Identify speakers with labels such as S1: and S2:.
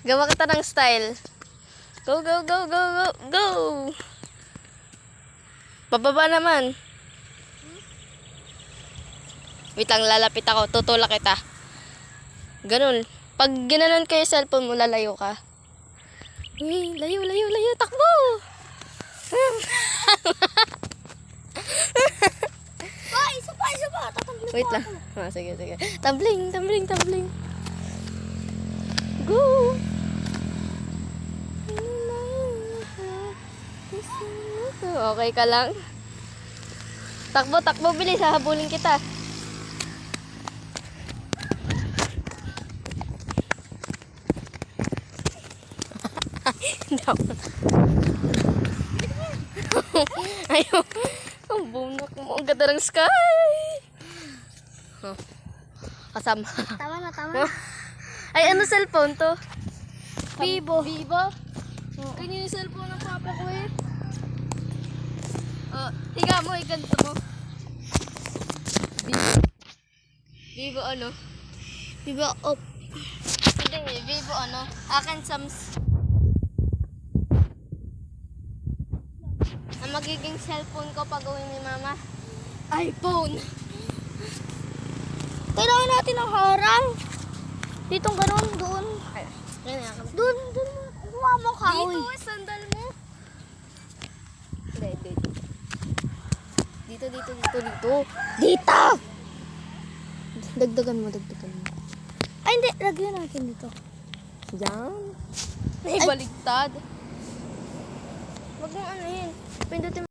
S1: Gawa kita ng style. Go, go, go, go, go, go! Pababa naman. Wait lang, lalapit ako. Tutulak kita. Ganun. Pag ginanon ko yung cellphone mo, lalayo ka. Uy, layo, layo, layo. Takbo!
S2: Isa pa. Tatanggalin
S1: Wait lang. Sige, sige. Tumbling, tumbling, tumbling. Go! Okay ka lang? Takbo, takbo, bilis. Hahabulin kita. Ayaw. Ang bunak mo. Ang ganda ng sky. Oh. Kasama.
S2: Tama na.
S1: Ay, ano cellphone to?
S2: Vivo.
S1: Vivo? Ganyan yung cellphone ng papa ko eh. Oh, tiga mo, iganto mo. Vivo. Vivo ano?
S2: Vivo up.
S1: Hindi, Vivo ano? Akin Sams. Ang magiging cellphone ko pag uwi ni mama. iPhone.
S2: Kailangan natin ng harang. Dito ganun, doon. Doon. Kuha mo ka.
S1: Dito, sandal mo. Hindi. Dito.
S2: Dito!
S1: Dagdagan mo.
S2: Ay, hindi. Lagyan natin dito.
S1: Diyan. May baligtad. Wag mong ano yun. Pindutin